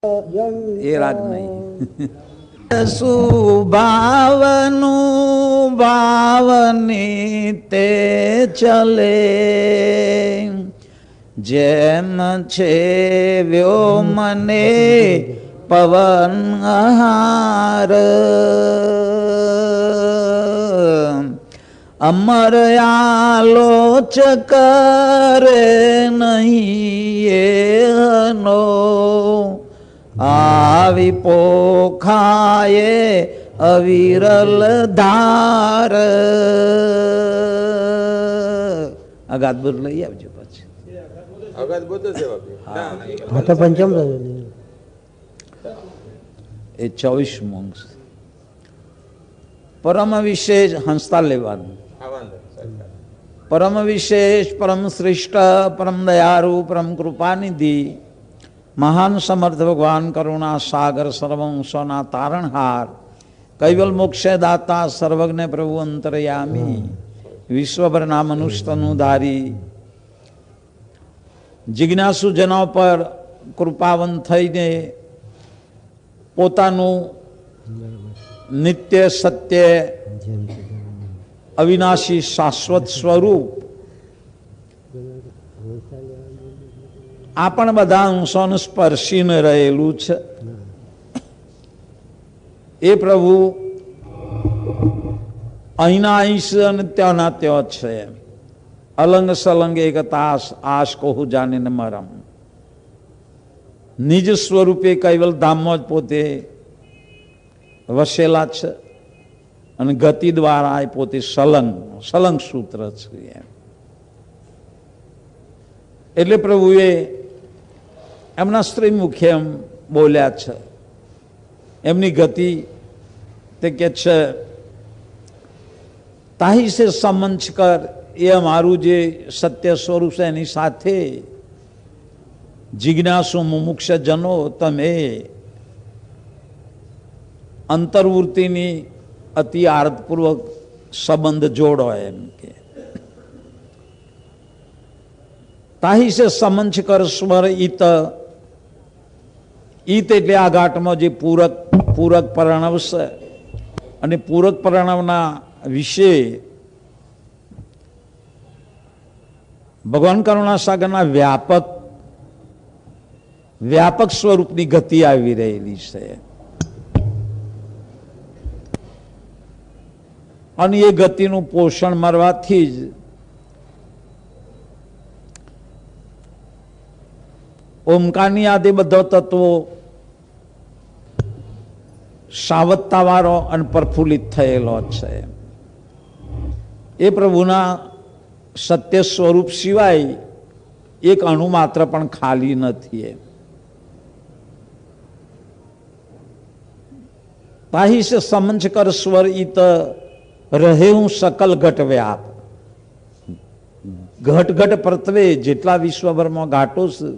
એ રાગ નહીં. સુભાવનું ભાવની તે ચલે, જેમ છે વ્યોમને પવન આહાર. અમર આલોચક રે નહીં એનો, આવી પોખાએ અવિરલ ધાર. અગાધ બોલ લઈ આવજો પછી. પંચમ એ 24 અંશ. પરમ વિશેષ હંસતા લેવાનું. પરમ વિશેષ, પરમ શ્રેષ્ઠ, પરમ દયાળુ, પરમ કૃપાનિધિ, મહાન સમર્થ ભગવાન કરુણા સાગર, સર્વંશોના તારણહાર, કૈવલ મોક્ષે દાતા, સર્વજ્ઞ પ્રભુ અંતરયામી, વિશ્વભરના મનુષ્યનું ધારી, જિજ્ઞાસુ જનો પર કૃપાવંત થઈને પોતાનું નિત્ય સત્ય અવિનાશી શાશ્વત સ્વરૂપ આ પણ બધા અંશોને સ્પર્શીને રહેલું છે. એ પ્રભુ અહીંના અહીં છે અને ત્યાંના ત્યાં છે. અલંગ સલંગ એકતા આશ કહું જાણીને મરમ. નિજ સ્વરૂપે કૈવલ ધામમાં જ પોતે વસેલા છે અને ગતિ દ્વારા એ પોતે સલંગ સૂત્ર છે. એટલે પ્રભુએ એમના સ્ત્રી મુખે એમ બોલ્યા છે. એમની ગતિ તે કે છે, તાહી સે સમંચ કર. એ અમારું જે સત્ય સ્વરૂપ છે એની સાથે જિજ્ઞાસુ મુમુક્ષ જનો તમે અંતર્વૃત્તિની અતિ આર્તપૂર્વક સંબંધ જોડો. એમ કે તાહી સે સમંચ કર સ્વર ઈત. ઈત એટલે આ ઘાટમાં જે પૂરક પરણવ છે અને પૂરક પરણવના વિશે ભગવાન કરુણા સાગરના વ્યાપક સ્વરૂપની ગતિ આવી રહેલી છે. અને એ ગતિનું પોષણ મળવાથી જ ઓમકારની આદિ બધો તત્વો સાવધતાવાળો અને પ્રફુલ્લિત થયેલો છે. એ પ્રભુના સત્ય સ્વરૂપ સિવાય એક અણુ માત્ર પણ ખાલી નથી. તાહી સે સમંચ કર સ્વર ઈત રહે હું સકલ ઘટ વ્યાપ. ઘટ પ્રત્વે જેટલા વિશ્વભરમાં ઘાટો છે,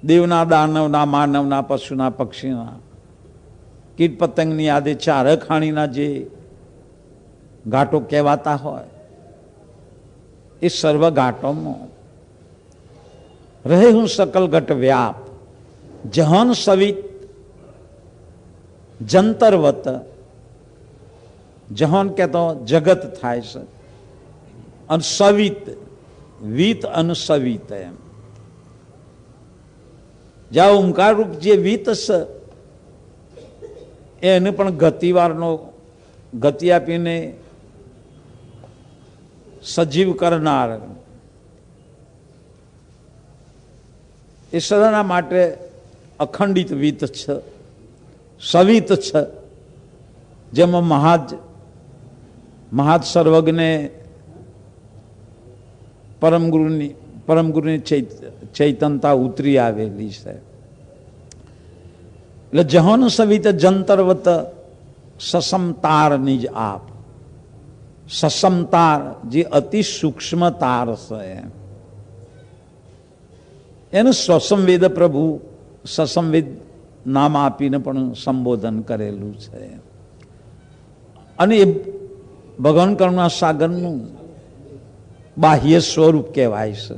દેવના, દાનવના, માનવના, પશુના, પક્ષીના, કીટ પતંગની આદે ચાર ખાણીના જે ઘાટો કહેવાતા હોય, એ સર્વ ઘાટોમાં રહે હું સકલ ઘટ વ્યાપ. જહન સવિત જંતરવત. જહન કહેતો જગત થાય છે, અને સવિત વિત અને સવિત. એમ જ્યાં ઓમકાર રૂપ જે વિત છે એને પણ ગતિવારનો ગતિ આપીને સજીવ કરનાર, એ સદાના માટે અખંડિત વિત છે, સવિત છે. જેમાં મહાજ સર્વજ્ઞ પરમગુરુની ચૈતનતા ઉતરી આવેલી છે. એટલે જહોન સવિત જંતરવત સસમતાર નિજ આપ. સસમતાર જે અતિ સૂક્ષ્મ તાર છે એને સ્વસંવેદ પ્રભુ સસંવેદ નામ આપીને પણ સંબોધન કરેલું છે. અને એ ભગવાન કરુણા સાગરનું બાહ્ય સ્વરૂપ કહેવાય છે.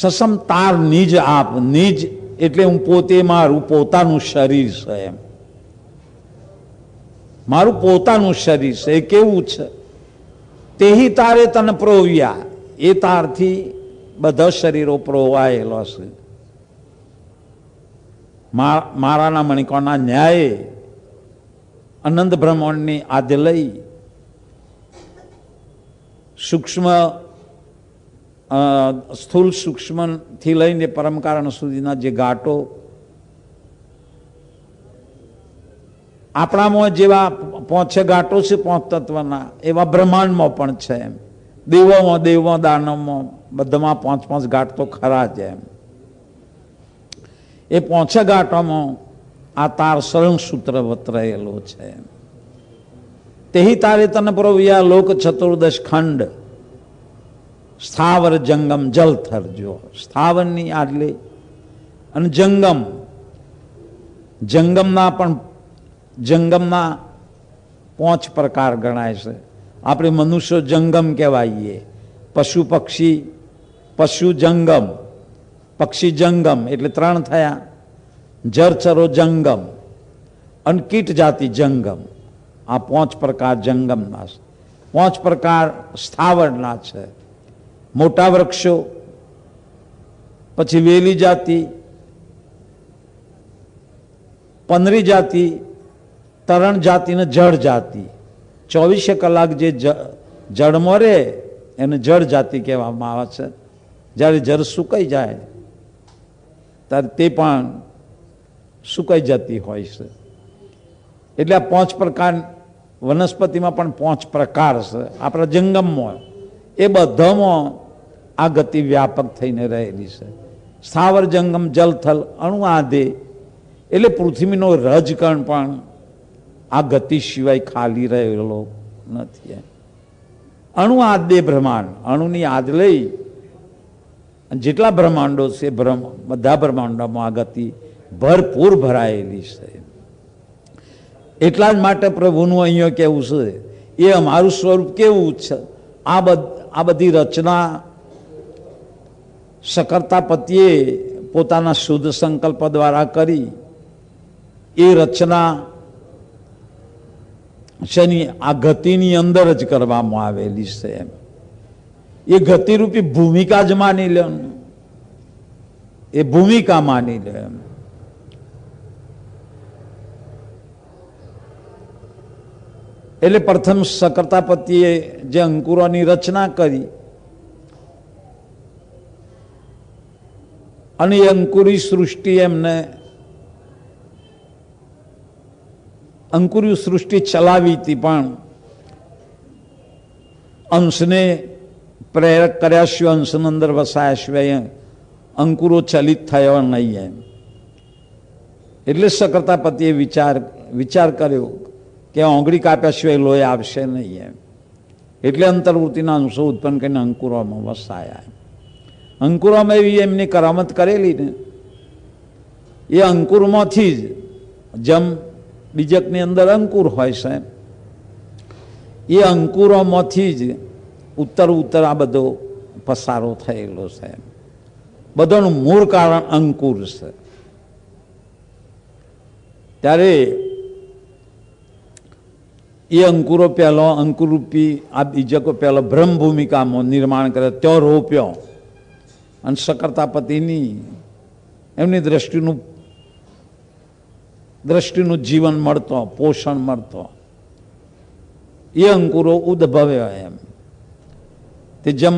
સસમ તાર નિજ આપ, નિજ એટલે હું પોતે, મારું પોતાનું શરીર છે એમ, મારું પોતાનું શરીર છે. એ કેવું છે? તેહી તારે તને પ્રોવ્યા, એ તારથી બધા શરીરો પ્રોવાયેલો છે. મારાના મણિકોણના ન્યાયે અનંત બ્રહ્માંડની આદ્ય લઈ સૂક્ષ્મ સ્થૂળ સૂક્ષ્મથી લઈને પરમકારણ સુધીના જે ઘાટો આપણામાં જેવા 5 ઘાટો છે 5 તત્વના, એવા બ્રહ્માંડમાં પણ છે એમ. દેવોમાં દાનવમાં બધામાં 5 ઘાટ તો ખરા જ એમ. એ 5 ઘાટોમાં આ તાર સળંગ સૂત્ર વતરાયેલો છે. તેહી તારે તને પ્રોવ્યા લોક ચતુર્દશ ખંડ, સ્થાવર જંગમ જલથર. જો સ્થાવરની આટલી અને જંગમ, જંગમના 5 પ્રકાર ગણાય છે. આપણે મનુષ્ય જંગમ કહેવાઈએ, પશુ પક્ષી, પશુ જંગમ, પક્ષી જંગમ એટલે 3 થયા, જરચરો જંગમ અને કીટ જાતિ જંગમ. આ 5 પ્રકાર જંગમના છે. 5 પ્રકાર સ્થાવરના છે. મોટા વૃક્ષો, પછી વેલી જાતિ, પનરી જાતિ, તરણ જાતિ ને જળ જાતિ. 24 કલાક જે જળમાં રહે એને જળ જાતિ કહેવામાં આવે છે. જ્યારે જળ સુકાઈ જાય ત્યારે તે પણ સુકાઈ જતી હોય છે. એટલે આ 5 પ્રકાર, વનસ્પતિમાં પણ 5 પ્રકાર છે. આપણા જંગમમાં એ બધામાં આ ગતિ વ્યાપક થઈને રહેલી છે. સ્થાવર જંગમ જલથલ અણુ આદે એટલે પૃથ્વીનો રજકણ પણ આ ગતિ સિવાય ખાલી રહેલો નથી. અણુ આદે બ્રહ્માંડ, અણુની આદ લઈ જેટલા બ્રહ્માંડો છે બધા બ્રહ્માંડોમાં આ ગતિ ભરપૂર ભરાયેલી છે. એટલા જ માટે પ્રભુનું અહીંયા કેવું છે, એ અમારું સ્વરૂપ કેવું છે. આ બધી રચના સકર્તા પતિએ પોતાના શુદ્ધ સંકલ્પ દ્વારા કરી. એ રચના શેની? આ ગતિની અંદર જ કરવામાં આવેલી છે. એ ગતિરૂપી ભૂમિકા જ માની લે, એ ભૂમિકા માની લે. એટલે પ્રથમ સકર્તાપતિએ જે અંકુરોની રચના કરી અને એ અંકુરી સૃષ્ટિ એમને અંકુરી સૃષ્ટિ ચલાવી હતી, પણ અંશને પ્રેરક કર્યા સિવાય, અંશની અંદર વસાયા સિવાય અંકુરો ચલિત થયો નહીં એમ. એટલે સકર્તાપતિએ વિચાર કર્યો કે ઓંગળી કાપ્યા સિવાય લોહી આવશે નહીં એમ. એટલે અંતર્વૃત્તિના અંશો ઉત્પન્ન કરીને અંકુરોમાં વસાયા. અંકુરોમાં એવી એમની કરામત કરેલી ને, એ અંકુરમાંથી જ, જેમ બીજકની અંદર અંકુર હોય છે, એ અંકુરોમાંથી જ ઉત્તર આ બધો પસારો થયેલો છે. બધાનું મૂળ કારણ અંકુર છે. ત્યારે એ અંકુરો પહેલો, અંકુરૂપી આ બીજકો પહેલો બ્રહ્મ ભૂમિકામાં નિર્માણ કરે, ત્યાં રોપ્યો. અને સકર્તાપતિની એમની દ્રષ્ટિનું જીવન મળતો, પોષણ મળતો. એ અંકુરો ઉદ્ભવ્યો એમ. તે જેમ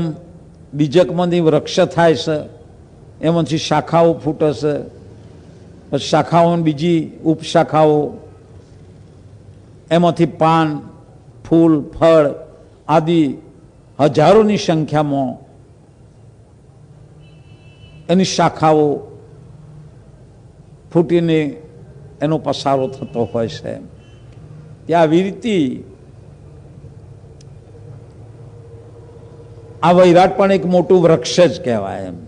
બીજકમાંથી વૃક્ષ થાય છે, એમાંથી શાખાઓ ફૂટે છે, શાખાઓ બીજી ઉપશાખાઓ, એમાંથી પાન, ફૂલ, ફળ આદિ હજારોની સંખ્યામાં એની શાખાઓ ફૂટીને એનો પસારો થતો હોય છે. ત્યાં આવી રીતે આ વૈરાટ પણ એક મોટું વૃક્ષ જ કહેવાય એમ.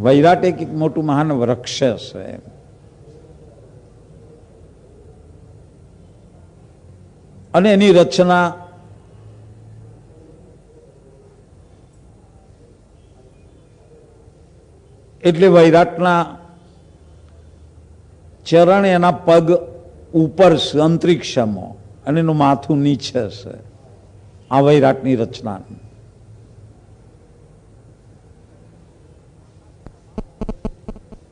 વૈરાટ એક મોટું મહાન વૃક્ષ છે. અને એની રચના એટલે વૈરાટના ચરણ એના પગ ઉપર છે અંતરિક્ષમાં અને એનું માથું નીચે છે. આ વૈરાટની રચના.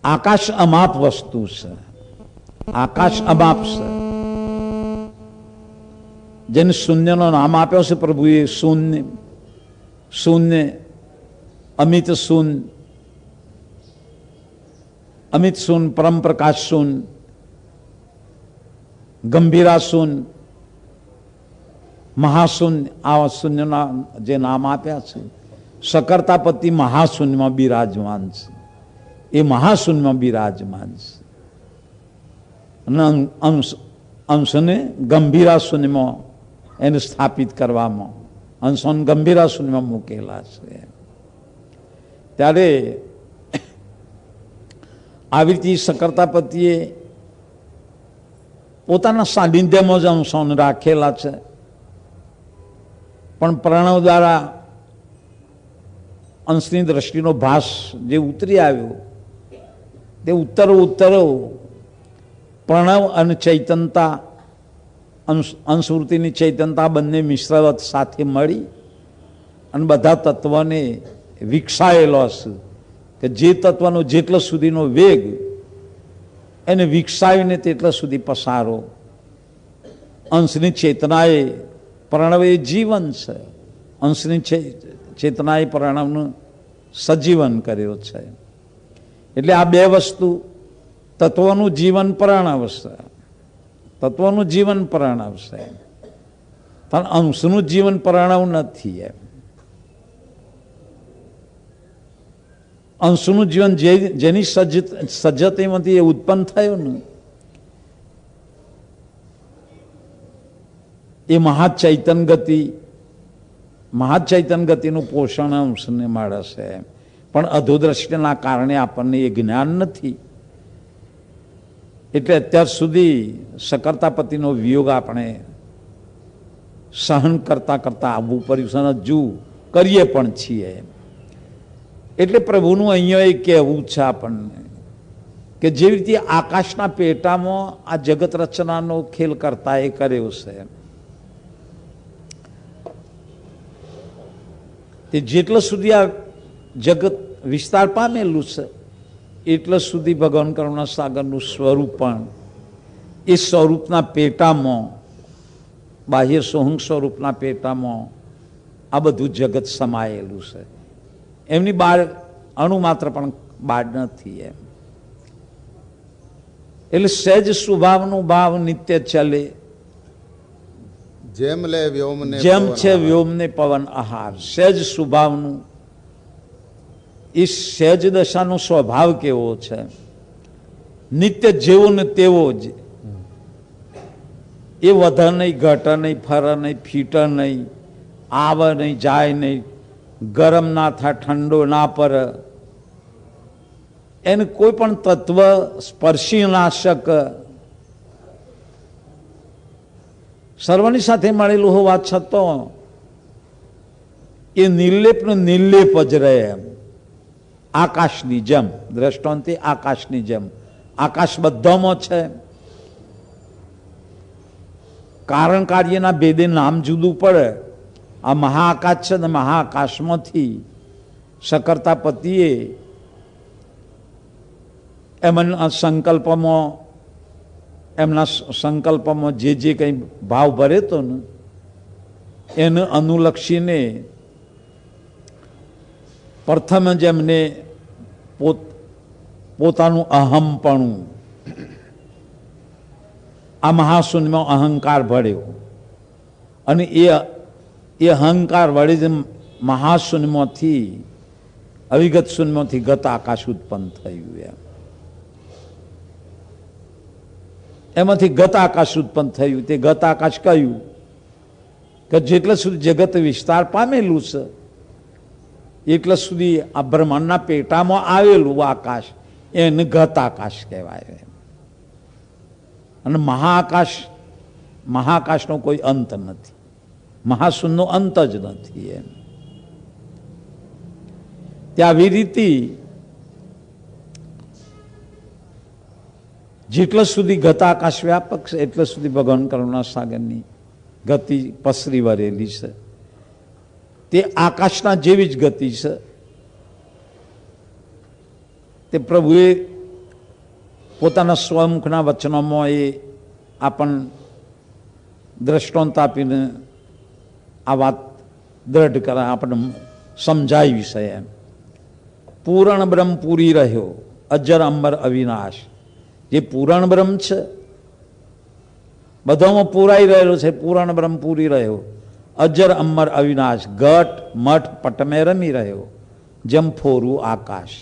આકાશ અમાપ વસ્તુ છે. આકાશ અમાપ છે. જેને શૂન્યનો નામ આપ્યો છે પ્રભુએ, શૂન્ય, શૂન્ય, અમિત શૂન્ય, અમિત શૂન્ય, પરમ પ્રકાશ શૂન્ય, ગંભીરા શૂન્ય, મહાશૂન્ય, આ શૂન્યના જે નામ આપ્યા છે. શકર્તાપતિ મહાશૂન્યમાં બિરાજમાન છે. એ મહાશૂન્યમાં બિરાજમાન છે. અને અંશને ગંભીરા શૂન્યમાં એને સ્થાપિત કરવામાં, અંશોને ગંભીરા શૂન્યમાં મૂકેલા છે. ત્યારે આવી રીતે શકર્તાપતિએ પોતાના સાનિધ્યમાં જ અંશોને રાખેલા છે. પણ પ્રણવ દ્વારા અંશની દ્રષ્ટિનો ભાસ જે ઉતરી આવ્યો તે ઉત્તરો પ્રણવ અને ચૈતનતા, અંશવૃત્તિની ચૈતનતા બંને મિશ્રવત સાથે મળી અને બધા તત્વને વિકસાયેલો હશે કે જે તત્વનો જેટલો સુધીનો વેગ એને વિકસાવીને તેટલા સુધી પસારો. અંશની ચેતનાએ, પ્રણવ એ જીવન છે, અંશની ચેતનાએ પ્રણવનું સજીવન કર્યો છે. એટલે આ બે વસ્તુ, તત્વનું જીવન પ્રણવ છે, તત્વનું જીવન પ્રણવ છે, પણ અંશનું જીવન પ્રણવ નથી. એમ અંશનું જીવન જેની સજ્જતામાંથી એ ઉત્પન્ન થયું ને એ મહાચૈતન ગતિ, મહાચૈતન ગતિનું પોષણ અંશને મળે છે. પણ અધોદ્રષ્ટિના કારણે આપણને એ જ્ઞાન નથી. એટલે અત્યાર સુધી શકર્તાપતિનો વિયોગ આપણે સહન કરતા કરતા આવવું પડ્યું, હજુ કરીએ પણ છીએ. એટલે પ્રભુનું અહીંયા એ કહેવું છે આપણને કે જેવી રીતે આકાશના પેટામાં આ જગત રચનાનો ખેલ કરતા એ કર્યો છે, તે જેટલા સુધી આ જગત વિસ્તાર પામેલું છે એટલા સુધી ભગવાન કરુણા સાગરનું સ્વરૂપ પણ એ સ્વરૂપના પેટામાં, બાહ્ય સોહંગ સ્વરૂપના પેટામાં આ બધું જગત સમાયેલું છે. એમની બહાર અણુ માત્ર પણ બહાર નથી. એમ એટલે સહેજ સ્વભાવનું ભાવ નિત્ય ચલે, જેમ લે વ્યોમને, જેમ છે વ્યોમને પવન આહાર. સહેજ સ્વભાવનું, એ સહેજ દશાનો સ્વભાવ કેવો છે, નિત્ય જેવો ને તેવો જ. એ વધે નહીં, ઘટે નહીં, ફરે નહીં, ફીટે નહીં, આવે નહીં, જાય નહીં, ગરમ ના થાય, ઠંડો ના પડે, એને કોઈ પણ તત્વ સ્પર્શી ના શકે. સર્વની સાથે મળેલું હોવા છતાં એ નિર્લેપ ને નિર્લેપ જ રહે. એમ આકાશની જેમ, દ્રષ્ટાંતે આકાશની જેમ. આકાશ બધામાં છે, કારણ કાર્યના ભેદે નામ જુદું પડે. આ મહાઆકાશ છે ને મહાઆકાશમાંથી શકર્તાપતિએ એમના સંકલ્પમાં, એમના સંકલ્પમાં જે જે કંઈ ભાવ ભરે તો ને એને અનુલક્ષીને પ્રથમ જ એમને પોતાનું અહમપણું, આ મહાશૂન્યમાં અહંકાર ભળ્યો અને એ અહંકાર વડે જ મહાશૂન્યમાંથી, અવિગત શૂન્યમાંથી ગત આકાશ ઉત્પન્ન થયું. એમાંથી ગત આકાશ ઉત્પન્ન થયું. તે ગત આકાશ કહ્યું કે જેટલા સુધી જગત વિસ્તાર પામેલું છે એટલા સુધી આ બ્રહ્માંડના પેટામાં આવેલું આકાશ એને ગત આકાશ કહેવાય. અને મહાઆકાશ, મહાઆકાશનો કોઈ અંત નથી, મહાશૂન્યનો અંત જ નથી. એમ ત્યાં આવી રીતે જેટલા સુધી ગત આકાશ વ્યાપક છે એટલા સુધી ભગવાન કરુણા સાગરની ગતિ પસરી વરેલી છે. તે આકાશના જેવી જ ગતિ છે. તે પ્રભુએ પોતાના સ્વમુખના વચનોમાં એ આપણને દ્રષ્ટાંત આપીને આ વાત દ્રઢ કરા આપણને સમજાવી છે. એમ પૂરણ બ્રહ્મ પૂરી રહ્યો, અજર અંબર અવિનાશ. જે પૂરણ બ્રહ્મ છે બધામાં પૂરાઈ રહેલો છે. પૂરણ બ્રહ્મ પૂરી રહ્યો, અજર અંબર અવિનાશ. ઘટ મઠ પટમે રમી રહ્યો, જેમ ફોરું આકાશ.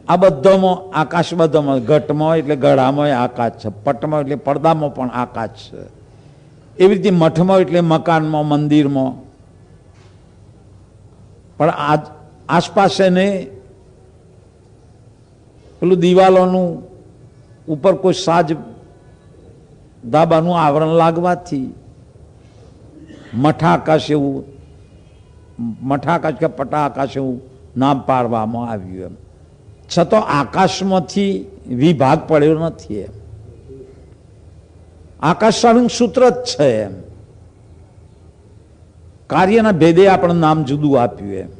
આ બધામાં આકાશ, બધામાં ઘટમાં એટલે ગળામાં આકાશ છે, પટમાં એટલે પડદામાં પણ આકાશ છે. એવી રીતે મઠમાં એટલે મકાનમાં, મંદિરમાં પણ આસપાસ એને પેલું દિવાલોનું ઉપર કોઈ સાજ ધાબાનું આવરણ લાગવાથી મઠાકાશ એવું, મઠાકાશ કે પટાકાશ એવું નામ પાડવામાં આવ્યું. એમ છતાં આકાશમાંથી વિભાગ પડ્યો નથી. એમ આકાશ સારું સૂત્ર જ છે. એમ કાર્યના ભેદે આપણે નામ જુદું આપ્યું. એમ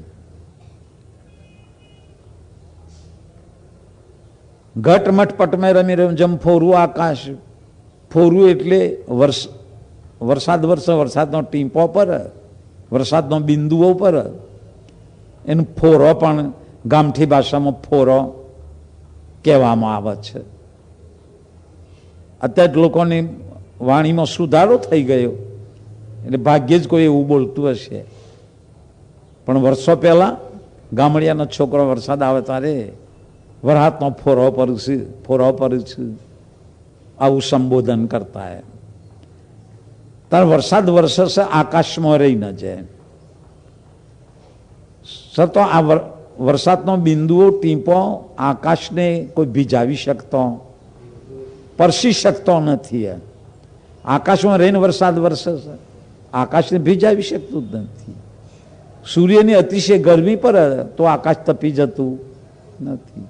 ઘટ મઠ પટમે રમી રહ્યું, જેમ ફોરું આકાશ. ફોરું એટલે વરસાદ વરસે, વરસાદનો ટીમ્પો પર, વરસાદનો બિંદુઓ પર એનું ફોરો પણ ગામઠી ભાષામાં ફોરો કહેવામાં આવે છે. અત્યારે લોકોની વાણીમાં સુધારો થઈ ગયો એટલે ભાગ્યે જ કોઈ એવું બોલતું હશે. પણ વર્ષો પહેલા ગામડિયાનો છોકરો વરસાદ આવે ત્યારે વરસાદનો ફોરો પર આવું સંબોધન કરતા. એમ તાર વરસાદ વરસશે આકાશમાં રહી ન જાય. તો આ વરસાદનો બિંદુઓ ટીપો આકાશને કોઈ ભીજાવી શકતો, પરસી શકતો નથી. આકાશમાં રહીને વરસાદ વરસે છે, આકાશને ભીજાવી શકતું જ નથી. સૂર્યની અતિશય ગરમી પર તો આકાશ તપી જતું નથી.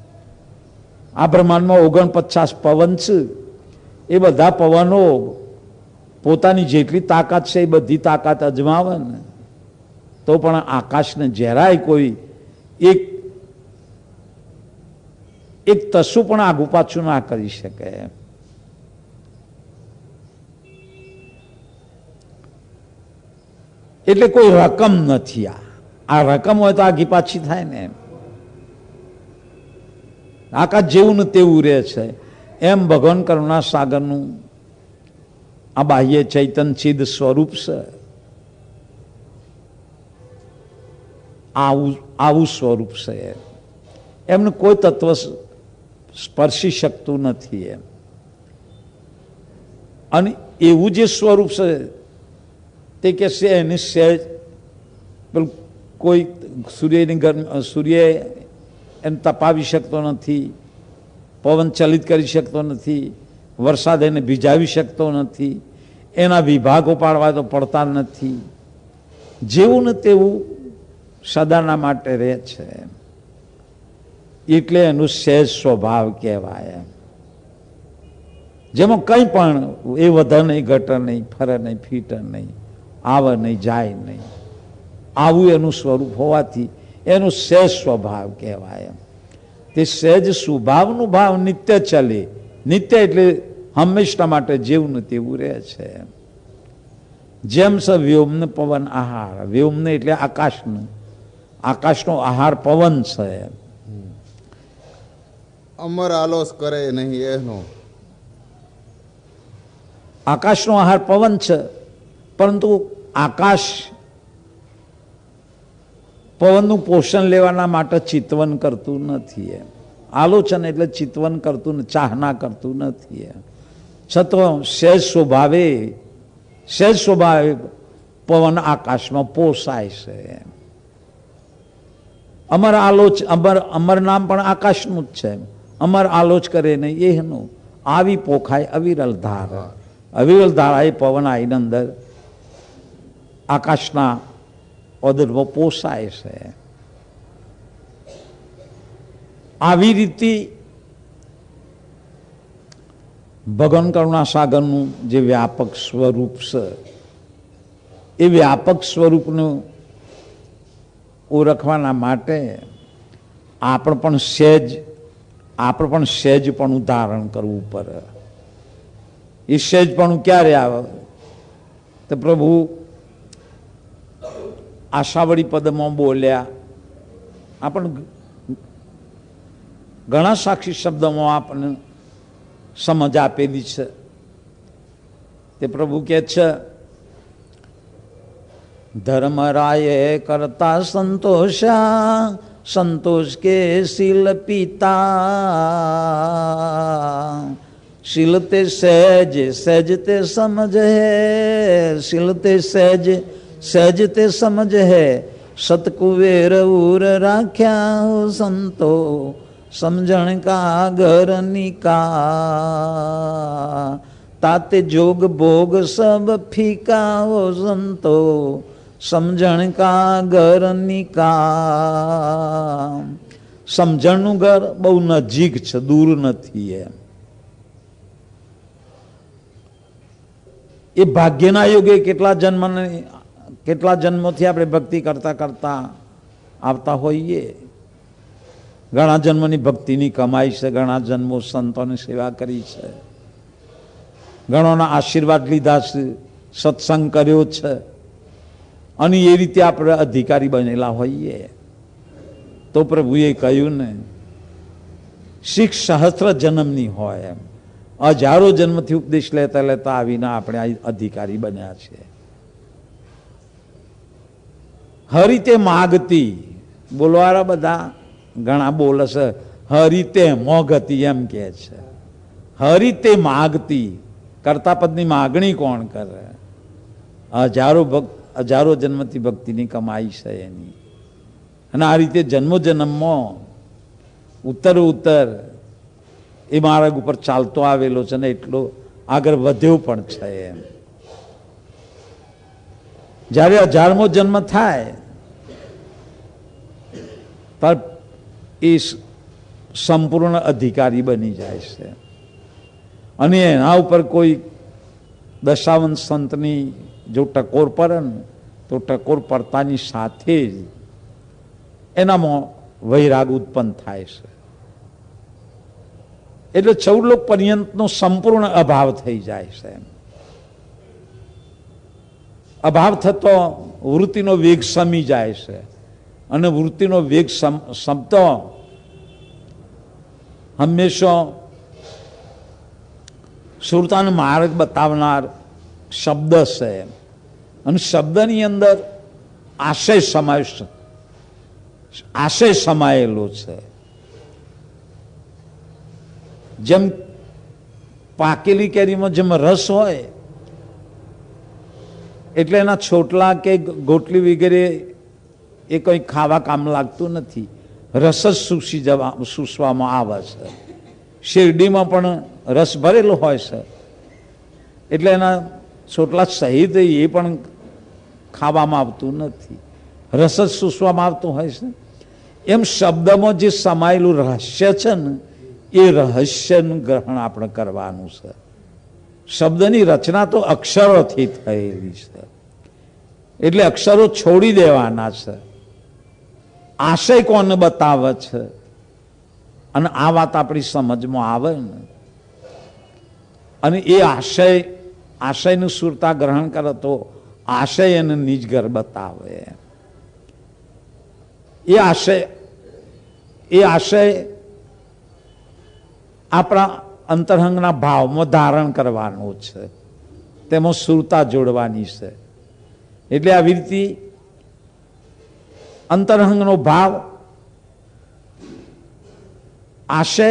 આ બ્રહ્માંડમાં 49 પવન છે. એ બધા પવનો પોતાની જેટલી તાકાત છે એ બધી તાકાત અજમાવે ને તો પણ આકાશને જરાય કોઈ એક તસું પણ આગુ પાછું ના કરી શકે. એટલે કોઈ રકમ નથી. આ રકમ હોય તો આગી પાછી થાય ને. આકાશ જેવું ને તેવું રહે છે. એમ ભગવાન કરુણા સાગરનું આ બાહ્ય ચૈતન્ય ચિદ સ્વરૂપ છે. આવું સ્વરૂપ છે. એમને કોઈ તત્વ સ્પર્શી શકતું નથી. એમ અને એવું જે સ્વરૂપ છે તે કે છે એની સહેજ પેલું કોઈ સૂર્યની ગરમી, સૂર્ય એને તપાવી શકતો નથી, પવન ચલિત કરી શકતો નથી, વરસાદ એને ભીજાવી શકતો નથી, એના વિભાગો પાડવા તો પડતા નથી. જેવું ને તેવું સદાના માટે રહે છે. એટલે એનું સહેજ સ્વભાવ કહેવાય. જેમાં કંઈ પણ એ વધે નહીં, ઘટે નહીં, ફરે નહીં, ફીટે નહીં, આવે નહીં, જાય નહીં, આવું એનું સ્વરૂપ હોવાથી એનું સહેજ સ્વભાવ કહેવાય. તે સહેજ સ્વભાવનું ભાવ નિત્ય ચાલે. નિત્ય એટલે હંમેશા માટે જેવું ને તેવું રહે છે. જેમ સ વ્યોમને પવન આહાર. વ્યોમને એટલે આકાશનું, આકાશનો આહાર પવન છે. અમર આલોસ કરે નહીં એનો. આકાશનો આહાર પવન છે, પરંતુ આકાશ પવનનું પોષણ લેવાના માટે ચિતવન કરતું નથી. આલોચન એટલે ચિતવન કરતું, ચાહના કરતું નથી. છતાં સહેજ સ્વભાવે પવન આકાશમાં પોસાય છે. અમર નામ પણ આકાશનું જ છે. અમર આલોચ કરે નહીં એનું, આવી પોખાય અવિરલ ધાર. અવિરલ ધારા એ પવન આવીને અંદર આકાશના ઓદરમાં પોસાય છે. આવી રીતે ભગવાન કરુણાસાગરનું જે વ્યાપક સ્વરૂપ છે એ વ્યાપક સ્વરૂપનું ઓળખવાના માટે આપણે પણ સહેજપણું ધારણ કરવું પડે. એ સહેજપણું ક્યારે આવે તો પ્રભુ આશાવળી પદમાં બોલ્યા, આપણને ઘણા સાક્ષી શબ્દમાં આપણને સમજ આપેલી છે. તે પ્રભુ કહે છે, ધર્મરાયે કરતા સંતોષા, સંતોષ કે શીલ પિતા. શીલ તે સહેજ, સહેજ તે સમજ હૈ. શીલ તે સહેજ, સહેજ તે સમજ હૈ. સતકુવેર ઉર રાખ્યા હો સંતો, સમજણ કા ઘર નિકા. તાતે જોગ ભોગ સબ ફીકા હો સંતો, સમજણ કા ઘર નિકા. સમજણનું ઘર બહુ નજીક છે, દૂર નથી. એ ભાગ્યના યોગે કેટલા જન્મોથી આપણે ભક્તિ કરતા કરતા આવતા હોઈએ. ઘણા જન્મની ભક્તિની કમાઈ છે, ઘણા જન્મો સંતોની સેવા કરી છે, ઘણોના આશીર્વાદ લીધા છે, સત્સંગ કર્યો છે, અને એ રીતે આપણે અધિકારી બનેલા હોઈએ. તો પ્રભુએ કહ્યું ને, શીખ સહસ્ત્ર જન્મની હોય એમ, હજારો જન્મથી ઉપદેશ લેતા લેતા આવીને આપણે અધિકારી બન્યા છે. હરિતે માગતી, બોલવાળા બધા ઘણા બોલે છે હરિતે મોગતી એમ કે છે. હરિતે માગતી, કરતા પદની માગણી કોણ કરે? હજારો જન્મથી ભક્તિની કમાઈ છે એની. અને આ રીતે જન્મો જન્મમાં ઉત્તર એ માર્ગ ઉપર ચાલતો આવેલો છે ને એટલો આગળ વધ્યો પણ છે એમ. જ્યારે 1000મો જન્મ થાય ત્યારે એ સંપૂર્ણ અધિકારી બની જાય છે. અને એના ઉપર કોઈ દશાવંત સંતની જો ટકોર પડે ને તો ટકોર પડતાની સાથે જ એનામાં વૈરાગ ઉત્પન્ન થાય છે. એટલે 14 લોક પર્યંતનો સંપૂર્ણ અભાવ થઈ જાય છે. અભાવ થતો વૃત્તિનો વેગ શમી જાય છે, અને વૃત્તિનો વેગ શમતો હંમેશા સુરતાનો માર્ગ બતાવનાર શબ્દ છે. અને શબ્દની અંદર આશય સમાયેલો છે. જેમ પાકેલી કેરીમાં જેમ રસ હોય એટલે એના છોટલા કે ગોટલી વગેરે એ કંઈ ખાવા કામ લાગતું નથી, રસ જ સૂસવામાં આવે છે. શેરડીમાં પણ રસ ભરેલો હોય છે એટલે એના છોટલા સહિત એ પણ ખાવામાં આવતું નથી, રસ જ સૂસવામાં આવતું હોય છે. એમ શબ્દમાં જે સમાયેલું રહસ્ય છે ને એ રહસ્યનું ગ્રહણ આપણે કરવાનું છે. શબ્દની રચના તો અક્ષરોથી થયેલી છે એટલે અક્ષરો છોડી દેવાના છે. આશય કોને બતાવે છે? અને આ વાત આપણી સમજમાં આવે ને, અને એ આશયનું સુરતા ગ્રહણ કરે તો આશય એને નિજગર બતાવે. એ આશય આપણા અંતરંગના ભાવમાં ધારણ કરવાનો છે, તેમાં સુરતા જોડવાની છે. એટલે આવી રીતે અંતરંગનો ભાવ, આશય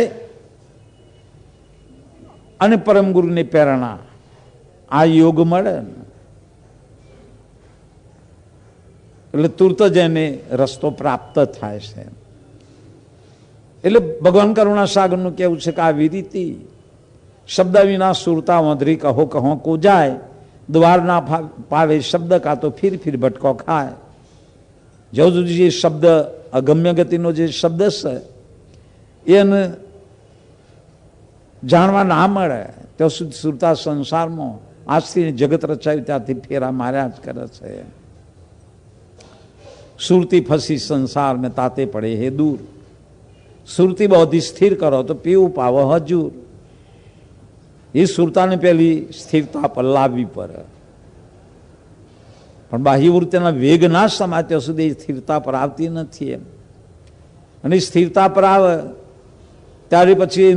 અને પરમ ગુરુની પ્રેરણા, આ યોગ મળે ને એટલે તુરત જ એને રસ્તો પ્રાપ્ત થાય છે. એટલે ભગવાન કરુણાસાગરનું કહેવું છે કે આવી રીતે શબ્દ વિના સુરતા વધરી કહો કહો કો જાય, દ્વાર ના પાવે શબ્દ કા તો ફિર ભટકો ખાય. જો જે શબ્દ અગમ્ય ગતિનો જે શબ્દ છે એને જાણવા ના મળે ત્યાં સુધી સુરતા સંસારમાં આજથી જગત રચાયું ત્યાંથી ફેરા માર્યા જ કરે છે. સુરતી ફસી સંસાર મેં તાતે પડે હે દૂર. સુરતી બૌદ્ધિ સ્થિર કરો તો પીવું પાવો હજૂર. એ સુરતાને પેલી સ્થિરતા પર લાવવી પડે, પણ બાહ્યવૃત્તિના વેગ ના સમાય ત્યાં સુધી સ્થિરતા પર આવતી નથી એમ. અને સ્થિરતા પર આવે ત્યારે પછી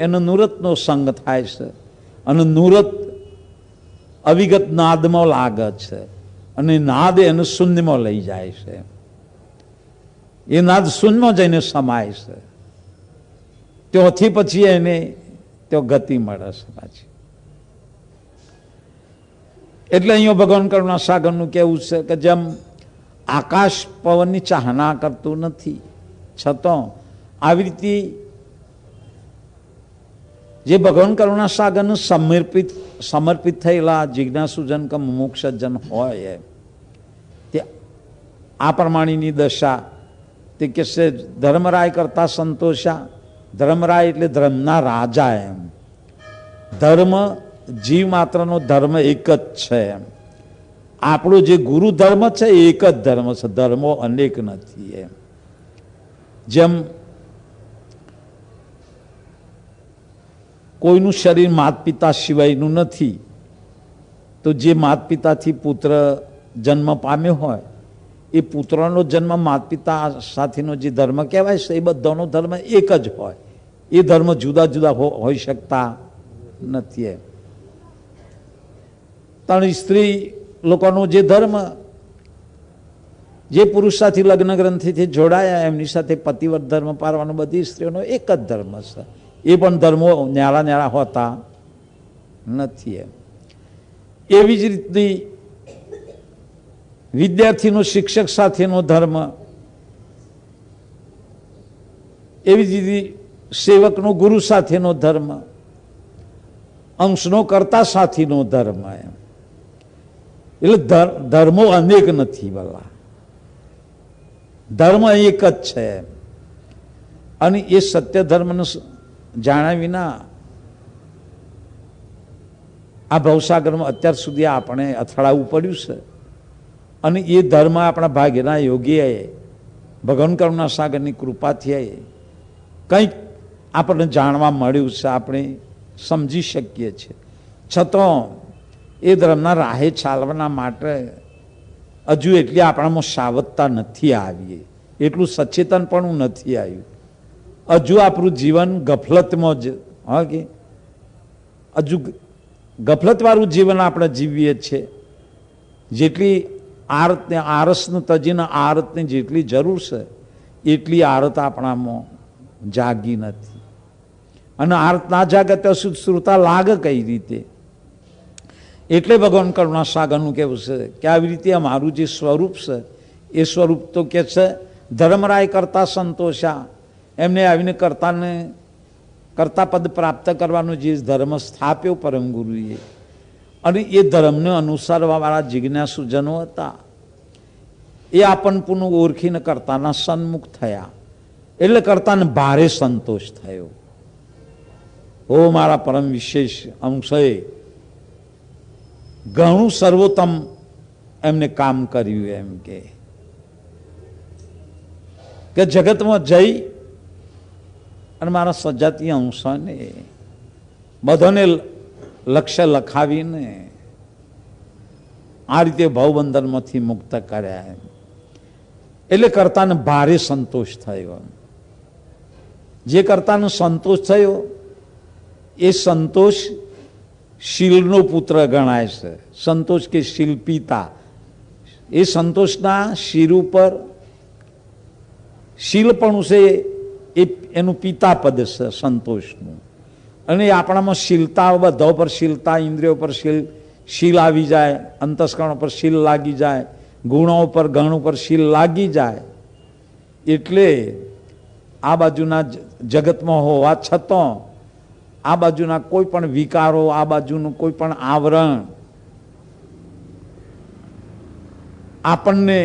એનો નૂરતનો સંગ થાય છે, અને નૂરત અવિગત નાદમાં લાગે છે, અને નાદ એને શૂન્યમાં લઈ જાય છે. એ નાદ શૂન્યમાં જઈને સમાય છે, ત્યાંથી પછી એને ત્યાં ગતિ મળે છે પાછી. એટલે અહીંયા ભગવાન કરુણા સાગરનું કહેવું છે કે જેમ આકાશ પવનની ચાહના કરતું નથી, છતાં આવી રીતે જે ભગવાન કરુણા સાગરનું સમર્પિત થયેલા જિજ્ઞાસુજન કે મુમુક્ષજન હોય તે આ પ્રમાણેની દશા તે કે છે ધર્મરાય કરતા સંતોષા. ધર્મરાય એટલે ધર્મના રાજા એમ. ધર્મ જીવ માત્રનો ધર્મ એક જ છે એમ. આપણો જે ગુરુ ધર્મ છે એ એક જ ધર્મ છે, ધર્મો અનેક નથી એમ. જેમ કોઈનું શરીર માત પિતા સિવાયનું નથી, તો જે માત પિતાથી પુત્ર જન્મ પામ્યો હોય એ પુત્રનો જન્મ માત પિતા સાથેનો જે ધર્મ કહેવાય છે એ બધાનો ધર્મ એક જ હોય. એ ધર્મ જુદા જુદા હોઈ શકતા નથી એમ. ત્રણ સ્ત્રી લોકોનો જે ધર્મ, જે પુરુષ સાથે લગ્ન ગ્રંથિથી જોડાયા એમની સાથે પતિવત ધર્મ પાળવાનો બધી સ્ત્રીઓનો એક જ ધર્મ છે. એ પણ ધર્મો ન્યારા ન્યારા હોતા નથી એમ. એવી જ રીતની વિદ્યાર્થીનો શિક્ષક સાથેનો ધર્મ, એવી જ રીતે સેવકનો ગુરુ સાથેનો ધર્મ, અંશનો કર્તા સાથેનો ધર્મ એમ. એટલે ધર્મો અનેક નથી ભલા, ધર્મ એક જ છે. અને એ સત્ય ધર્મને જાણ્યા વિના આ ભવસાગરમાં અત્યાર સુધી આપણે અથડાવવું પડ્યું છે. અને એ ધર્મ આપણા ભાગ્યના યોગીએ ભગવાન કરુણા સાગરની કૃપાથી કંઈક આપણને જાણવા મળ્યું છે, આપણે સમજી શકીએ છીએ. છતાં એ ધર્મના રાહે ચાલવાના માટે હજુ એટલી આપણામાં સાવધતા નથી આવી, એટલું સચેતન પણ નથી આવ્યું. હજુ આપણું જીવન ગફલતમાં જ હા કે હજુ ગફલતવાળું જીવન આપણે જીવીએ છીએ. જેટલી આરતને આરસનું તજીને આરતની જેટલી જરૂર છે એટલી આરત આપણામાં જાગી નથી. અને આરત ના જાગે ત્યાં સુધી શ્રુતા લાગે કઈ રીતે? એટલે ભગવાન કરુણા સાગરનું કેવું છે કે આવી રીતે અમારું જે સ્વરૂપ છે એ સ્વરૂપ તો કે છે ધર્મરાય કરતા સંતોષા. એમને આવીને કર્તા પદ પ્રાપ્ત કરવાનો જે ધર્મ સ્થાપ્યો પરમ ગુરુએ, અને એ ધર્મને અનુસરવાવાળા જિજ્ઞાસુજનો હતા એ આપનપુનું ઓળખીને કર્તાના સન્મુખ થયા. એટલે કર્તાને ભારે સંતોષ થયો. ઓ મારા પરમ વિશેષ અંશએ ઘણું સર્વોત્તમ એમને કામ કર્યું એમ કે જગતમાં જઈ અને મારા સજાતીય અંશને બધાને લક્ષ્ય લખાવીને આ રીતે ભવબંધનમાંથી મુક્ત કર્યા. એટલે કર્તાને ભારે સંતોષ થયો. જે કર્તાનો સંતોષ થયો એ સંતોષ શીલનો પુત્ર ગણાય છે. સંતોષ કે શીલ પિતા. એ સંતોષના શિર ઉપર શીલપણું છે એ એનું પિતા પદ છે સંતોષનું. અને આપણામાં શીલતા બધા પર શીલતા, ઇન્દ્રિયો પર શીલ આવી જાય, અંતસ્કરણ પર શીલ લાગી જાય, ગુણો પર ગણ ઉપર શીલ લાગી જાય. એટલે આ બાજુના જગતમાં હોવા છતાં આ બાજુના કોઈ પણ વિકારો, આ બાજુનું કોઈ પણ આવરણ આપણને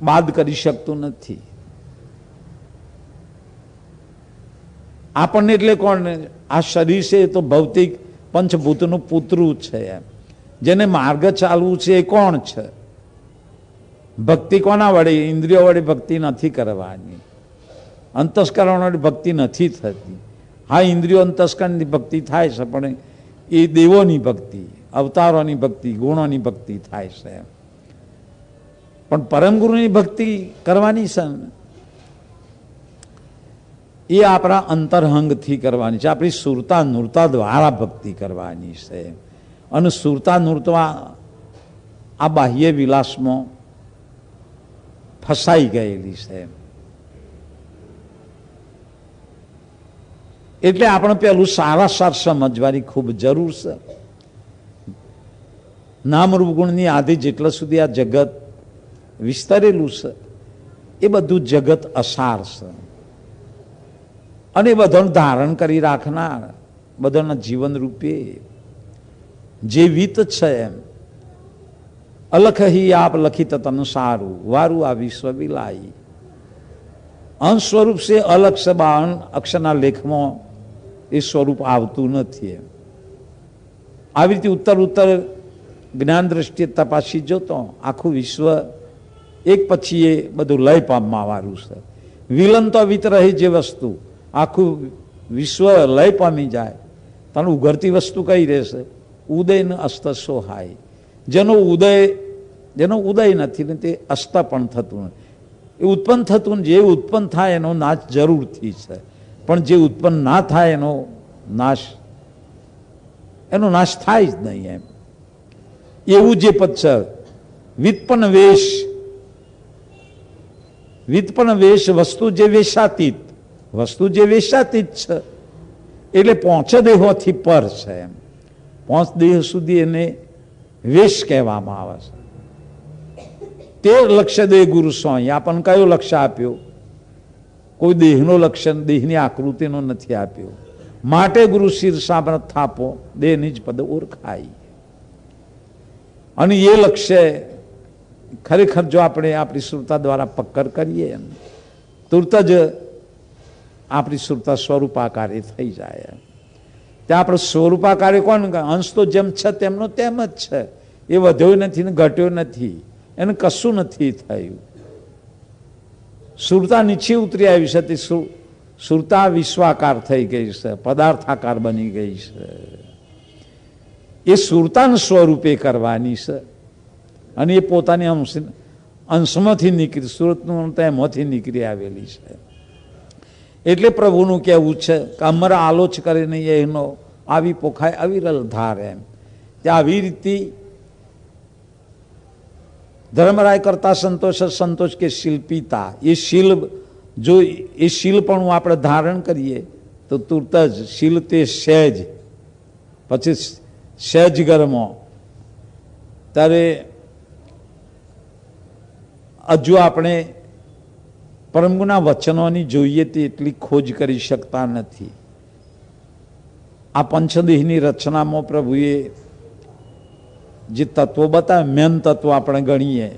બાદ કરી શકતું નથી. આપણને એટલે કોણ? આ શરીર છે એ તો ભૌતિક પંચભૂતનું પૂતરું છે એમ. જેને માર્ગ ચાલવું છે એ કોણ છે? ભક્તિ કોના વડે? ઇન્દ્રિયો વડે ભક્તિ નથી કરવાની, અંતસ્કરણ વડે ભક્તિ નથી થતી. હા, ઇન્દ્રિયો અંતસ્કરણની ભક્તિ થાય છે, પણ એ દેવોની ભક્તિ, અવતારોની ભક્તિ, ગુણોની ભક્તિ થાય છે. પણ પરમ ગુરુની ભક્તિ કરવાની છે ને, એ આપણા અંતરંગથી કરવાની છે. આપણી સુરતા નૂરતા દ્વારા ભક્તિ કરવાની છે. અને સુરતા નૂરતા આ બાહ્ય વિલાસમાં ફસાઈ ગયેલી છે. એટલે આપણે પેલું સારાસાર સમજવાની ખૂબ જરૂર છે. નામરૂપ ગુણની આધિ જેટલા સુધી આ જગત વિસ્તરેલું છે એ બધું જગત અસાર છે. અને બધાનું ધારણ કરી રાખનાર, બધાના જીવન રૂપે જે વિત છે એમ અલખ હિ આપ લખી તન સારું વારું આ વિશ્વ વિલાઈ. અંશ સ્વરૂપ છે અલગ છે, 52 અક્ષરના લેખમાં એ સ્વરૂપ આવતું નથી. એમ આવી રીતે ઉત્તર ઉત્તર જ્ઞાન દ્રષ્ટિએ તપાસી જોતો આખું વિશ્વ એક પછી એ બધું લય પામવા વાળું છે. વિલન તો વિતરહી જે વસ્તુ આખું વિશ્વ લય પામી જાય, તને ઉઘરતી વસ્તુ કઈ રહેશે? ઉદય ને અસ્ત સોહાય. જેનો ઉદય નથી ને તે અસ્ત પણ થતું નથી. એ ઉત્પન્ન થતું ને જે ઉત્પન્ન થાય એનો નાશ જરૂરથી છે, પણ જે ઉત્પન્ન ના થાય એનો નાશ થાય જ નહીં. એમ એવું જે પદ છે વિત્પન્ન વેશ વસ્તુ જે વેશાતીત, વસ્તુ જે વેશાતીત છે એટલે 5 દેહોથી પર છે. એમ 5 દેહ સુધી એને વેશ કહેવામાં આવે છે. 13 લક્ષ્ય દેહ ગુરુ સ્વામી આપણને કયો લક્ષ્ય આપ્યો? કોઈ દેહનો લક્ષ્ય, દેહની આકૃતિનો નથી આપ્યો. માટે ગુરુ શીર્ષા થાપો દેહની જ પદ ઓળખાય. અને એ લક્ષ્ય ખરેખર જો આપણે આપણી સુરતા દ્વારા પક્કર કરીએ તુરત જ આપણી સુરતા સ્વરૂપાકારે થઈ જાય. ત્યાં આપણે સ્વરૂપાકારે કોણ? અંશ તો જેમ છે તેમનો તેમ જ છે. એ વધ્યો નથી ને ઘટ્યો નથી, એને કશું નથી થયું. સુરતા નીચે ઉતરી આવી છે, તે સુરતા વિશ્વાકાર થઈ ગઈ છે, પદાર્થાકાર બની ગઈ છે. એ સુરતાના સ્વરૂપે કરવાની છે. અને એ પોતાની અંશમાંથી નીકળી, સુરતનું એમાંથી નીકળી આવેલી છે. એટલે પ્રભુનું કહેવું છે કે અમારા આલોચ કરે નહીં એનો આવી પોખાય અવિરલ ધાર. એમ ત્યાં આવી રીતે ધર્મરાય કરતા સંતોષ કે શિલ્પિતા, એ શીલ જો એ શીલપણું આપણે ધારણ કરીએ તો તુરત જ શીલ તે સહેજ, પછી સહેજ ગરમો, ત્યારે હજુ આપણે પરમગુના વચનોની જોઈએ તે એટલી ખોજ કરી શકતા નથી. આ પંચદેહની રચનામાં પ્રભુએ જે તત્વો બતાવે, મેન તત્વો આપણે ગણીએ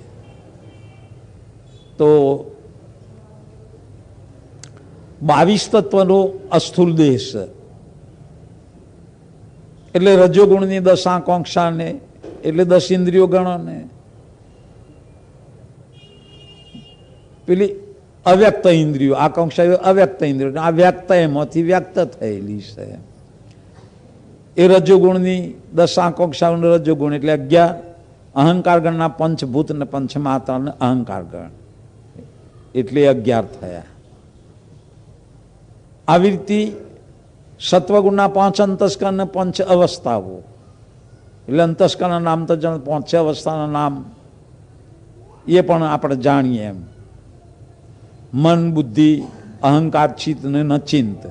તો 22 તત્વનો અસ્થૂલ દેહ છે. એટલે રજોગુણની 10 આકાંક્ષાને એટલે 10 ઇન્દ્રિયો ગણો ને, પેલી અવ્યક્ત ઇન્દ્રિયો, આકાંક્ષા અવ્યક્ત ઇન્દ્રિયો, આ વ્યક્ત એમાંથી વ્યક્ત થયેલી છે. એ રજોગુણની 10 આકાંક્ષાઓ રજોગુણ એટલે 11 અહંકાર ગણના પંચભૂત ને પંચમાત્રા ને અહંકાર ગણ એટલે 11 થયા. આવી રીતે સત્વગુણના 5 અંતસ્કરણ ને 5 અવસ્થાઓ એટલે અંતસ્કરના નામ તો 5 અવસ્થાના નામ એ પણ આપણે જાણીએ. એમ મન, બુદ્ધિ, અહંકાર, ચિત્ત ને નચિંત,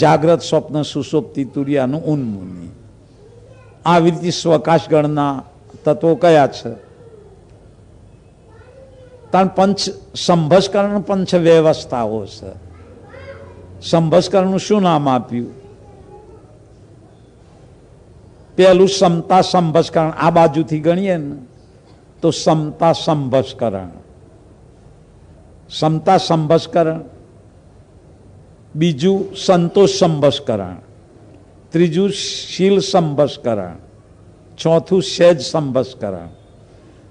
જાગ્રત, સ્વપ્ન, સુષુપ્તિ, તુર્યાનું ઉન્મુની. આવી રીતે સ્વકાશ ગણના તત્વો કયા છે? પંચ સંભસ્કરણ, પંચ વ્યવસ્થાઓ છે. સંભસ્કરણનું શું નામ આપ્યું? પેલું સમતા સંભસ્કરણ, આ બાજુથી ગણીએ ને તો સમતા સંભસ્કરણ, સમતા સંભસ્કરણ. બીજું સંતોષ સંભસ્કરણ, ત્રીજું શીલ સંભસ્કરણ, ચોથું સહેજ સંભસ્કરણ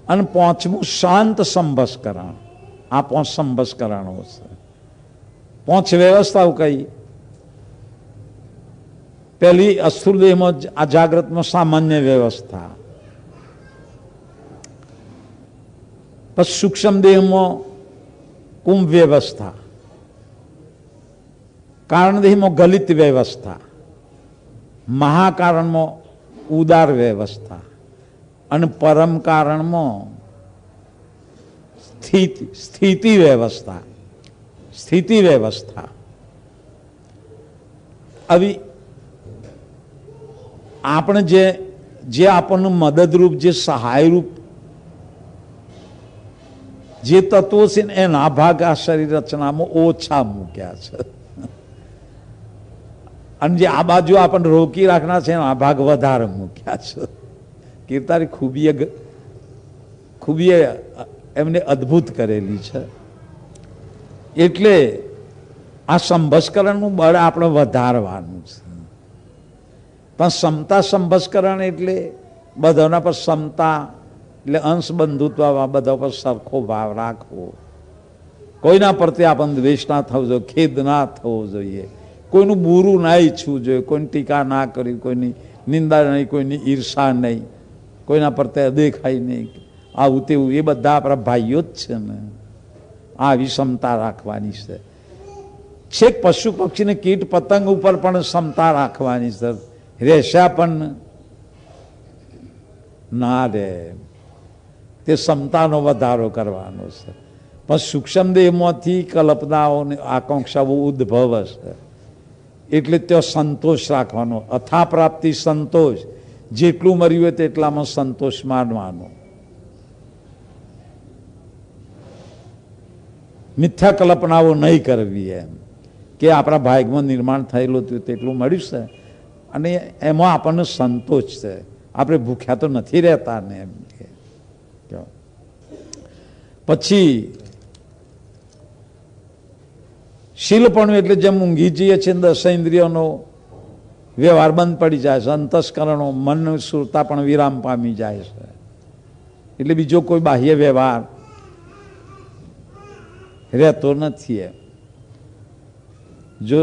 અને પાંચમું શાંત સંભસ્કરણ. આ 5 સંભસ્કરણો છે. 5 વ્યવસ્થાઓ કઈ? પહેલી અસ્થૂળ દેહમાં આ જાગ્રતમાં સામાન્ય વ્યવસ્થા, પછી સૂક્ષ્મ દેહમાં કુંભ વ્યવસ્થા, કારણ દેહમાં ગલિત વ્યવસ્થા, મહાકારણમાં ઉદાર વ્યવસ્થા અને પરમ કારણમાં સ્થિતિ વ્યવસ્થા. સ્થિતિ વ્યવસ્થા આવી આપણે જે આપણને મદદરૂપ, જે સહાયરૂપ જે તત્વો છે ને એના ભાગ આ શરીર રચનામાં ઓછા મૂક્યા છે, અને જે આ બાજુ આપણને રોકી રાખના છે એના ભાગ વધારે મૂક્યા છે. કીર્તારી ખૂબીએ એમને અદ્ભુત કરેલી છે. એટલે આ સંભસ્કરણનું બળ આપણે વધારવાનું છે. પણ સમતા સંભસ્કરણ એટલે બધાના પર સમતા, એટલે અંશ બંધુત્વમાં બધા પર સરખો ભાવ રાખવો. કોઈના પ્રત્યે આપણને દ્વેષ ના થવો જોઈએ, ખેદ ના થવો જોઈએ, કોઈનું બુરું ના ઈચ્છવું જોઈએ, કોઈની ટીકા ના કરવી, કોઈની નિંદા નહીં, કોઈની ઈર્ષા નહીં, કોઈના પ્રત્યે અદેખાઈ નહીં, આવું તેવું. એ બધા આપણા ભાઈઓ જ છે ને. આવી ક્ષમતા રાખવાની છે. છેક પશુ પક્ષીને કીટ પતંગ ઉપર પણ ક્ષમતા રાખવાની છે. રેશા પણ ના રે, તે ક્ષમતાનો વધારો કરવાનો છે. પણ સૂક્ષ્મ દેહમાંથી કલ્પનાઓની આકાંક્ષાઓ ઉદ્ભવ છે, એટલે ત્યાં સંતોષ રાખવાનો. અથા પ્રાપ્તિ સંતોષ, જેટલું મર્યું હોય તેટલામાં સંતોષ માનવાનો. મિથ્યા કલ્પનાઓ નહીં કરવી, એમ કે આપણા ભાગમાં નિર્માણ થયેલું હતું તેટલું મળ્યું છે અને એમાં આપણને સંતોષ છે, આપણે ભૂખ્યા તો નથી રહેતા ને એમ. પછી શીલપણું એટલે જેમ ઊંઘી જઈએ છીએ, 10 ઇન્દ્રિયોનો વ્યવહાર બંધ પડી જાય છે, અંતસ્કરણો મન સુરતા પણ વિરામ પામી જાય છે. એટલે બીજો કોઈ બાહ્ય વ્યવહાર રહેતો નથી. એમ જો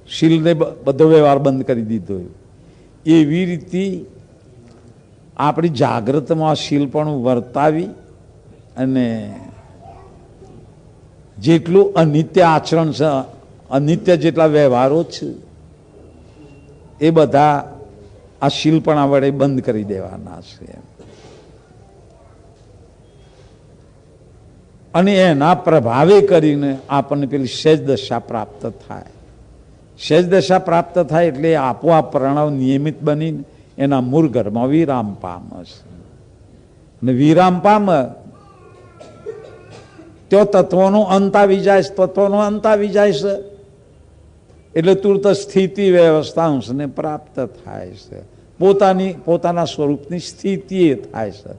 શીલને બધો વ્યવહાર બંધ કરી દીધો, એવી રીતે આપણી જાગ્રતમાં શીલપણું વર્તાવી અને જેટલું અનિત્ય આચરણ છે, અનિત્ય જેટલા વ્યવહારો છે એ બધા આ શીલપણા વડે બંધ કરી દેવાના છે. અને એના પ્રભાવે કરીને આપણને પેલી સહેજ દશા પ્રાપ્ત થાય. સહેજ દશા પ્રાપ્ત થાય એટલે આપોઆપ પ્રણવ નિયમિત બની એના મૂળ ઘરમાં વિરામ પામે છે. અને વિરામ પામે તો તત્વોનો અંત આવી જાય છે, તત્વોનો અંત આવી જાય છે એટલે તુરત સ્થિતિ વ્યવસ્થા અંશને પ્રાપ્ત થાય છે. પોતાના સ્વરૂપની સ્થિતિ એ થાય છે.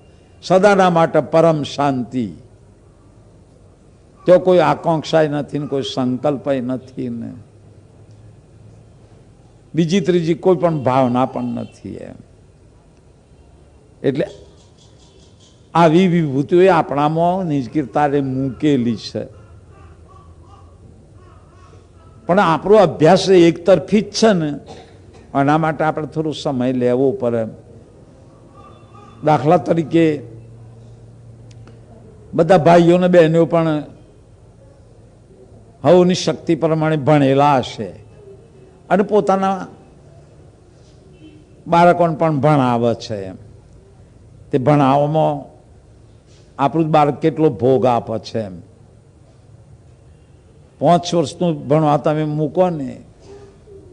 સદાના માટે પરમ શાંતિ. તો કોઈ આકાંક્ષા નથી ને કોઈ સંકલ્પ નથી ને બીજી ત્રીજી કોઈ પણ ભાવના પણ નથી. એમ એટલે આવી વિભૂતિઓ આપણામાં નિષ્કિરતાને મૂકેલી છે. પણ આપણો અભ્યાસ એક તરફી જ છે ને, એના માટે આપણે થોડો સમય લેવો પડે. દાખલા તરીકે બધા ભાઈઓ ને બહેનો પણ હવની શક્તિ પ્રમાણે ભણેલા હશે અને પોતાના બાળકોને પણ ભણાવે છે. એમ તે ભણાવવામાં આપણું બાળક કેટલો ભોગ આપે છે. એમ 5 વર્ષનું ભણવા તમે મૂકો ને,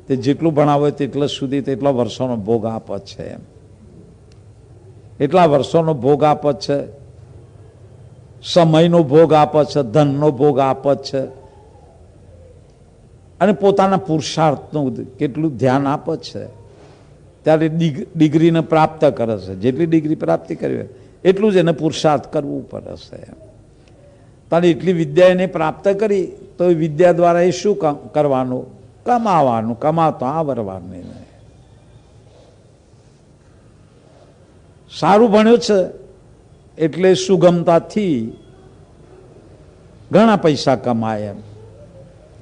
તે જેટલું ભણાવે તેટલા સુધી તેટલા વર્ષોનો ભોગ આપે છે. એમ એટલા વર્ષોનો ભોગ આપે છે, સમયનો ભોગ આપે છે, ધનનો ભોગ આપે છે અને પોતાના પુરુષાર્થનું કેટલું ધ્યાન આપે છે. ત્યારે ડિગ્રીને પ્રાપ્ત કરે છે. જેટલી ડિગ્રી પ્રાપ્તિ કરવી એટલું જ એને પુરુષાર્થ કરવું પડે છે. તારે એટલી વિદ્યા એને પ્રાપ્ત કરી તો એ વિદ્યા દ્વારા એ શું કરવાનું? કમાવાનું. કમાતો આવરવાનું. સારું ભણ્યો છે એટલે સુગમતાથી ઘણા પૈસા કમાય એમ.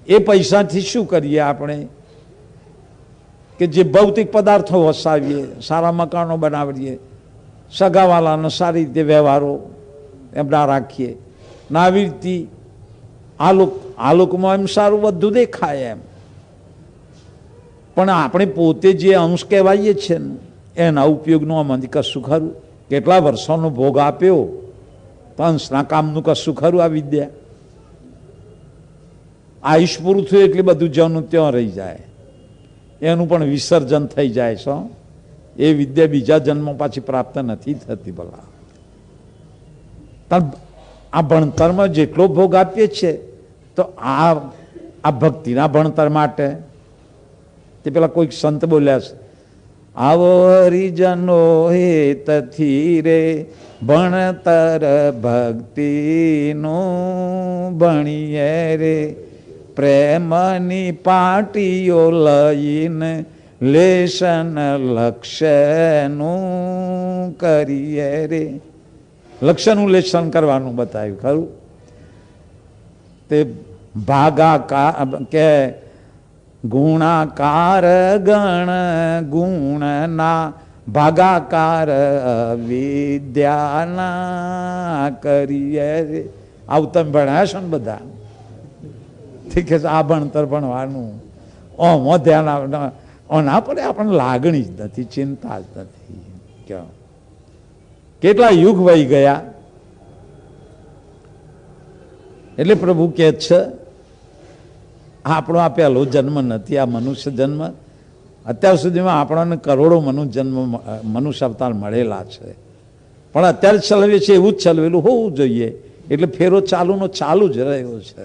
એ પૈસાથી શું કરીએ આપણે કે જે ભૌતિક પદાર્થો વસાવીએ, સારા મકાનો બનાવીએ, સગાવાલાનો સારી રીતે વ્યવહારો એમના રાખીએ, ને આવી રીતે આલોકમાં એમ સારું બધું દેખાય એમ. પણ આપણે પોતે જે અંશ કહેવાઈએ છે ને એના ઉપયોગનું આમાંથી કશું ખરું? કેટલા વર્ષોનો ભોગ આપ્યો તો અંશના કામનું કશું ખરું? આ વિદ્યા આયુષ પૂરું થયું એટલે બધું જનું ત્યાં રહી જાય, એનું પણ વિસર્જન થઈ જાય છે. એ વિદ્યા બીજા જન્મ પાછી પ્રાપ્ત નથી થતી. ભલા આ ભણતરમાં જેટલો ભોગ આપીએ છીએ તો આ ભક્તિના ભણતર માટે તે પેલા કોઈક સંત બોલ્યા છે, આવો હરિજનો હેતથી રે ભણતર ભક્તિનું ભણીએ રે, પ્રેમની પાટીઓ લઈને લેશન લક્ષ્યનું કરીએ રે. લક્ષ્યનું લેશન કરવાનું બતાવ્યું ખરું? તે ભાગાકાર કે ગુણાકાર ગણ ગુણના ભાગાકાર વિદ્યાના કરીએ રે. આવું તમે ભણ્યા છો ને બધા? ઠીક છે, આ ભણતર ભણવાનું ઓમાં ધ્યાન ના પડે. આપણને લાગણી જ નથી, ચિંતા જ નથી. કેટલા યુગ વહી ગયા. એટલે પ્રભુ કહે છે આપણો આ પહેલો જન્મ નથી, આ મનુષ્ય જન્મ. અત્યાર સુધીમાં આપણને કરોડો મનુષ્ય અવતાર મળેલા છે, પણ અત્યારે ચલાવીએ છીએ એવું જ ચલવેલું હોવું જોઈએ. એટલે ફેરો ચાલુનો ચાલુ જ રહ્યો છે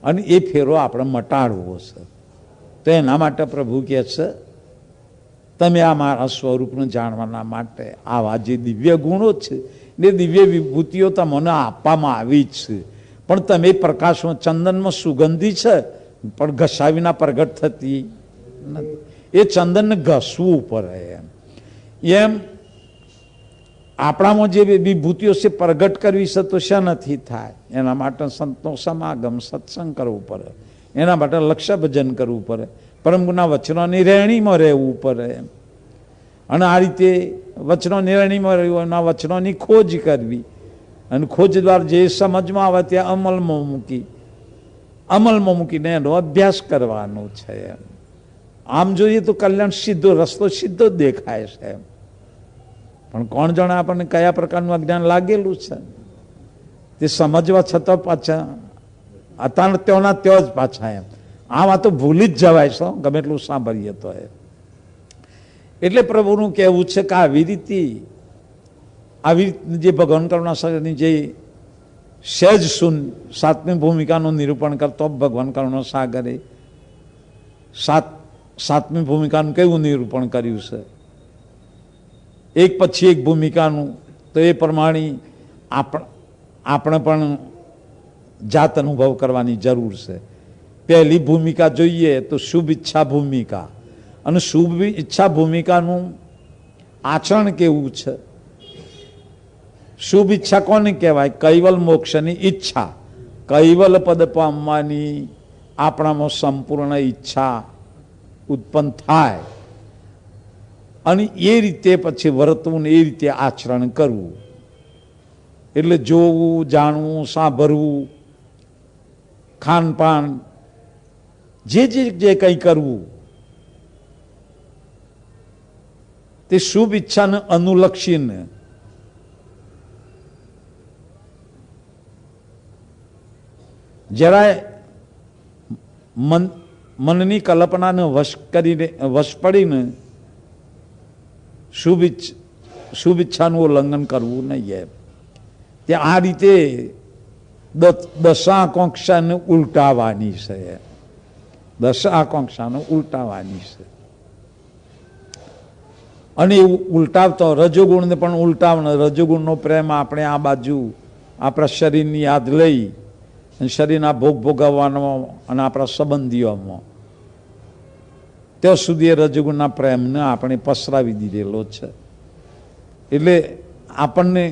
અને એ ફેરો આપણે મટાડવો છે. તો એના માટે પ્રભુ કહે છે તમે આ મારા સ્વરૂપને જાણવાના માટે આવા જે દિવ્ય ગુણો છે ને દિવ્ય વિભૂતિઓ તમને આપવામાં આવી જ છે, પણ તમે પ્રકાશમાં ચંદનમાં સુગંધી છે પણ ઘસાવીના પ્રગટ થતી નથી. એ ચંદનને ઘસવું પડે એમ આપણામાં જે વિભૂતિઓ છે પ્રગટ કરવી છે તો શા નથી થાય? એના માટે સંતનો સમાગમ સત્સંગ કરવું પડે, એના માટે લક્ષ્ય ભજન કરવું પડે, પરમગુના વચનોની રહેણીમાં રહેવું પડે. અને આ રીતે વચનોની રહેણીમાં રહેવું, એના વચનોની ખોજ કરવી અને ખોજ દ્વારા જે સમજમાં આવે ત્યાં અમલમાં મૂકીને એનો અભ્યાસ કરવાનો છે. આમ જોઈએ તો કલ્યાણ સીધો રસ્તો સીધો જ દેખાય છે, પણ કોણ જાણે આપણને કયા પ્રકારનું અજ્ઞાન લાગેલું છે તે સમજવા છતાં પાછા અત્યારે ત્યોના ત્યો જ પાછા એમ આ વાતો ભૂલી જ જવાય છે ગમે એટલું સાંભળીએ તો. એટલે પ્રભુનું કહેવું છે કે આવી રીતે જે ભગવાન કરુણાસાગરની જે સહેજ સુન સાતમી ભૂમિકાનું નિરૂપણ કરતો ભગવાન કરુણાસાગરે સાતમી ભૂમિકાનું કેવું નિરૂપણ કર્યું છે, એક પછી એક ભૂમિકાનું. તો એ પ્રમાણે આપણે પણ જાત અનુભવ કરવાની જરૂર છે. પહેલી ભૂમિકા જોઈએ તો શુભ ઈચ્છા ભૂમિકા, અને શુભ ઈચ્છા ભૂમિકાનું આચરણ કેવું છે? શુભ ઈચ્છા કોને કહેવાય? કૈવલ મોક્ષની ઈચ્છા, કૈવલ પદ પામવાની આપણામાં સંપૂર્ણ ઈચ્છા ઉત્પન્ન થાય અને એ રીતે પછી વર્તવું ને એ રીતે આચરણ કરવું. એટલે જોવું, જાણવું, સાંભળવું, ખાનપાન જે કંઈ કરવું તે શુભ ઈચ્છાને અનુલક્ષીને જરાય મનની કલ્પનાને વશ પડીને શુભ ઈચ્છાનું ઉલ્લંઘન કરવું નહીં. તે આ રીતે દશાકાંક્ષાને ઉલટાવવાની છે, દશાકાંક્ષાને ઉલટાવવાની છે. અને એવું ઉલટાવતો રજોગુણને પણ ઉલટાવવાનો. રજોગુણનો પ્રેમ આપણે આ બાજુ આપણા શરીરની યાદ લઈ અને શરીરના ભોગ ભોગવવાનો અને આપણા સંબંધીઓમાં ત્યાં સુધી રજોગુણના પ્રેમને આપણે પસરાવી દીધેલો છે. એટલે આપણને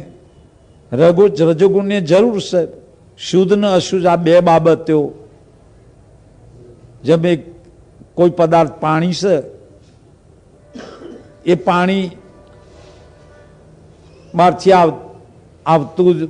રજોગુણની જરૂર છે. શુદ્ધ ને અશુદ્ધ આ બે બાબતો, જેમ એક કોઈ પદાર્થ પાણી છે, એ પાણી બહારથી આવતું જ